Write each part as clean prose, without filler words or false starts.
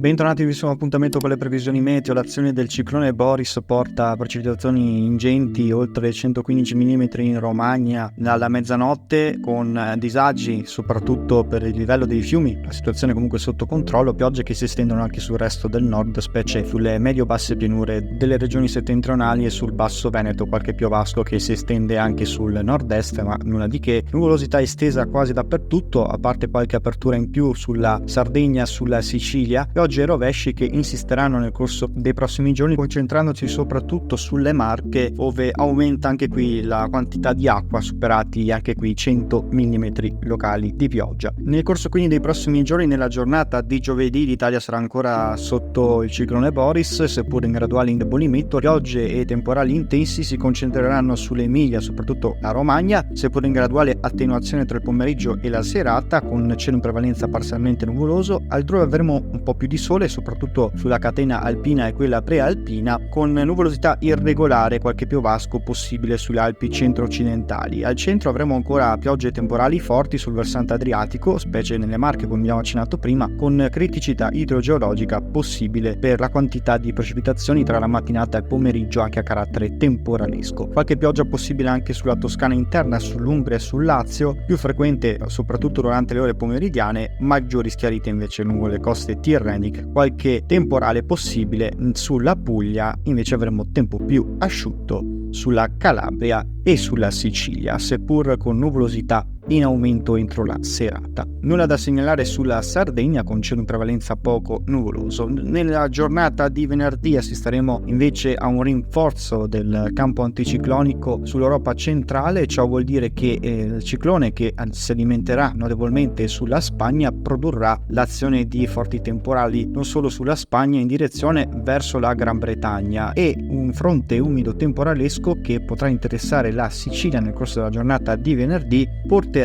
Bentornati al nuovissimo appuntamento con le previsioni meteo. L'azione del ciclone Boris porta precipitazioni ingenti, oltre 115 mm in Romagna dalla mezzanotte, con disagi soprattutto per il livello dei fiumi. La situazione comunque sotto controllo, piogge che si estendono anche sul resto del nord, specie sulle medio-basse pianure delle regioni settentrionali e sul basso Veneto, qualche piovasco che si estende anche sul nord-est, ma nulla di che. Nuvolosità estesa quasi dappertutto, a parte qualche apertura in più sulla Sardegna, sulla Sicilia. Oggi rovesci che insisteranno nel corso dei prossimi giorni, concentrandosi soprattutto sulle Marche, dove aumenta anche qui la quantità di acqua, superati anche qui 100 mm locali di pioggia. Nel corso quindi dei prossimi giorni, nella giornata di giovedì, l'Italia sarà ancora sotto il ciclone Boris, seppur in graduale indebolimento. Piogge e temporali intensi si concentreranno sull'Emilia, soprattutto la Romagna, seppur in graduale attenuazione tra il pomeriggio e la serata, con cielo in prevalenza parzialmente nuvoloso. Altrove avremo un po' più di sole, soprattutto sulla catena alpina e quella prealpina, con nuvolosità irregolare, qualche piovasco possibile sulle Alpi centro-occidentali. Al centro avremo ancora piogge temporali forti sul versante adriatico, specie nelle Marche, come abbiamo accennato prima, con criticità idrogeologica possibile per la quantità di precipitazioni tra la mattinata e il pomeriggio, anche a carattere temporalesco. Qualche pioggia possibile anche sulla Toscana interna, sull'Umbria e sul Lazio, più frequente soprattutto durante le ore pomeridiane, maggiori schiarite invece lungo le coste tirreniche. Qualche temporale possibile sulla Puglia, invece avremo tempo più asciutto sulla Calabria e sulla Sicilia, seppur con nuvolosità in aumento entro la serata. Nulla da segnalare sulla Sardegna, con cielo in prevalenza poco nuvoloso. Nella giornata di venerdì assisteremo invece a un rinforzo del campo anticiclonico sull'Europa centrale. Ciò vuol dire che il ciclone, che si alimenterà notevolmente sulla Spagna, produrrà l'azione di forti temporali non solo sulla Spagna, in direzione verso la Gran Bretagna, e un fronte umido temporalesco che potrà interessare la Sicilia nel corso della giornata di venerdì porterà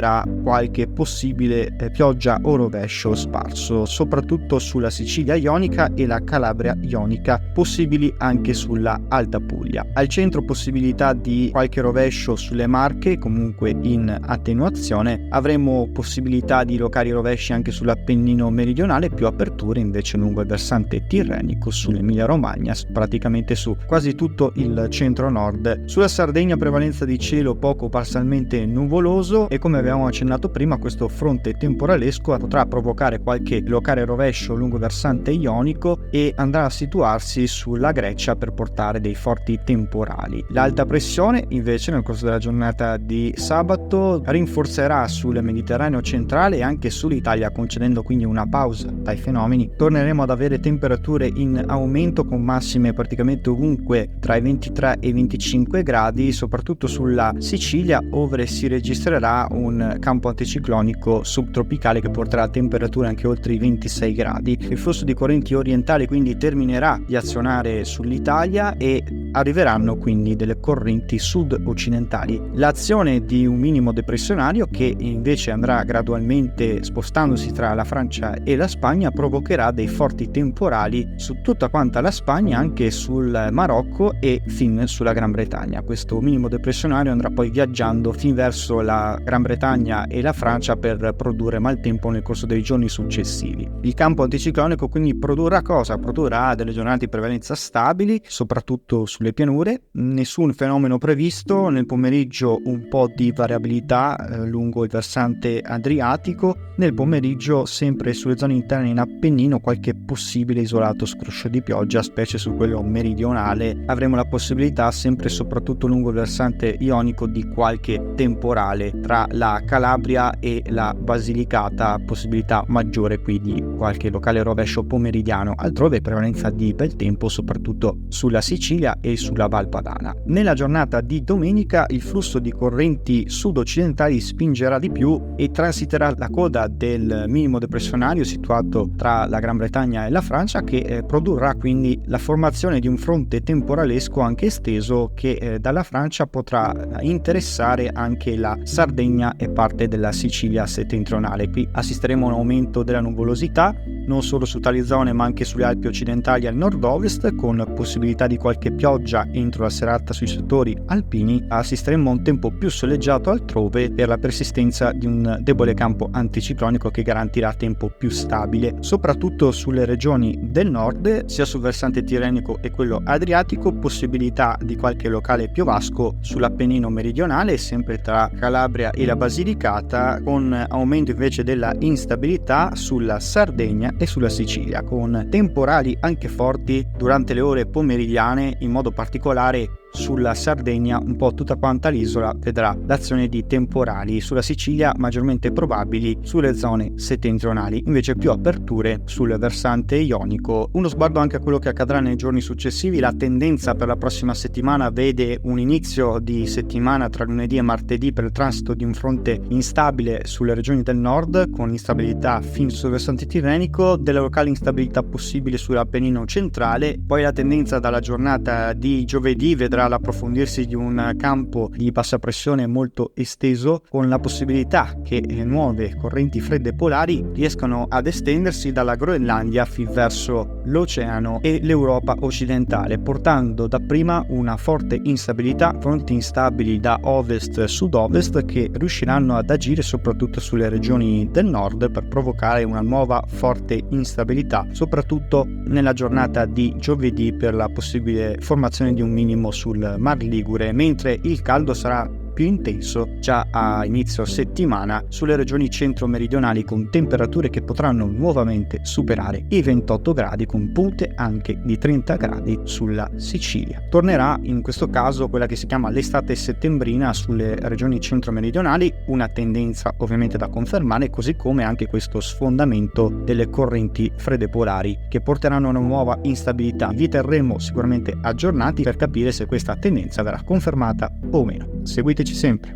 qualche possibile pioggia o rovescio sparso, soprattutto sulla Sicilia ionica e la Calabria ionica, possibili anche sulla Alta Puglia. Al centro possibilità di qualche rovescio sulle Marche, comunque in attenuazione. Avremo possibilità di locali rovesci anche sull'Appennino meridionale, più aperture invece lungo il versante tirrenico, sull'Emilia Romagna, praticamente su quasi tutto il centro-nord. Sulla Sardegna prevalenza di cielo poco parzialmente nuvoloso, e come abbiamo accennato prima, questo fronte temporalesco potrà provocare qualche locale rovescio lungo il versante ionico e andrà a situarsi sulla Grecia per portare dei forti temporali. L'alta pressione invece nel corso della giornata di sabato rinforzerà sul Mediterraneo centrale e anche sull'Italia, concedendo quindi una pausa dai fenomeni. Torneremo ad avere temperature in aumento, con massime praticamente ovunque tra i 23 e i 25 gradi, soprattutto sulla Sicilia, dove si registrerà un campo anticiclonico subtropicale che porterà a temperature anche oltre i 26 gradi. Il flusso di correnti orientali quindi terminerà di azionare sull'Italia e arriveranno quindi delle correnti sud-occidentali. L'azione di un minimo depressionario, che invece andrà gradualmente spostandosi tra la Francia e la Spagna, provocherà dei forti temporali su tutta quanta la Spagna, anche sul Marocco e fin sulla Gran Bretagna. Questo minimo depressionario andrà poi viaggiando fin verso la Gran Bretagna e la Francia per produrre maltempo nel corso dei giorni successivi. Il campo anticiclonico quindi produrrà cosa? Produrrà delle giornate di prevalenza stabili, soprattutto sulle pianure, nessun fenomeno previsto. Nel pomeriggio un po' di variabilità lungo il versante adriatico, nel pomeriggio sempre sulle zone interne in Appennino qualche possibile isolato scroscio di pioggia, specie su quello meridionale. Avremo la possibilità sempre e soprattutto lungo il versante ionico di qualche temporale tra la Calabria e la Basilicata, possibilità maggiore qui di qualche locale rovescio pomeridiano. Altrove prevalenza di bel tempo soprattutto sulla Sicilia e sulla Val Padana. Nella giornata di domenica il flusso di correnti sud-occidentali spingerà di più e transiterà la coda del minimo depressionario situato tra la Gran Bretagna e la Francia, che produrrà quindi la formazione di un fronte temporalesco anche esteso che dalla Francia potrà interessare anche la Sardegna e parte della Sicilia settentrionale. Qui assisteremo a un aumento della nuvolosità non solo su tali zone ma anche sulle Alpi occidentali al nord-ovest, con possibilità di qualche pioggia entro la serata sui settori alpini. Assisteremo a un tempo più soleggiato altrove per la persistenza di un debole campo anticiclonico che garantirà tempo più stabile, soprattutto sulle regioni del nord, sia sul versante tirrenico e quello adriatico, possibilità di qualche locale piovasco sull'Appennino meridionale, sempre tra Calabria e la Basilicata, con aumento invece della instabilità sulla Sardegna e sulla Sicilia, con temporali anche forti durante le ore pomeridiane, in modo particolare sulla Sardegna. Un po' tutta quanta l'isola vedrà l'azione di temporali, sulla Sicilia maggiormente probabili sulle zone settentrionali, invece più aperture sul versante ionico. Uno sguardo anche a quello che accadrà nei giorni successivi. La tendenza per la prossima settimana vede un inizio di settimana tra lunedì e martedì per il transito di un fronte instabile sulle regioni del nord, con instabilità fin sul versante tirrenico, della locale instabilità possibile sull'Appennino centrale. Poi la tendenza dalla giornata di giovedì vedrà l'approfondirsi di un campo di bassa pressione molto esteso, con la possibilità che nuove correnti fredde polari riescano ad estendersi dalla Groenlandia fin verso l'oceano e l'Europa occidentale, portando dapprima una forte instabilità, fronti instabili da ovest-sud-ovest che riusciranno ad agire soprattutto sulle regioni del nord per provocare una nuova forte instabilità, soprattutto nella giornata di giovedì, per la possibile formazione di un minimo sul Mar Ligure, mentre il caldo sarà più intenso già a inizio settimana sulle regioni centro-meridionali, con temperature che potranno nuovamente superare i 28 gradi, con punte anche di 30 gradi sulla Sicilia. Tornerà in questo caso quella che si chiama l'estate settembrina sulle regioni centro-meridionali, una tendenza ovviamente da confermare, così come anche questo sfondamento delle correnti fredde polari che porteranno a una nuova instabilità. Vi terremo sicuramente aggiornati per capire se questa tendenza verrà confermata o meno. Seguiteci sempre.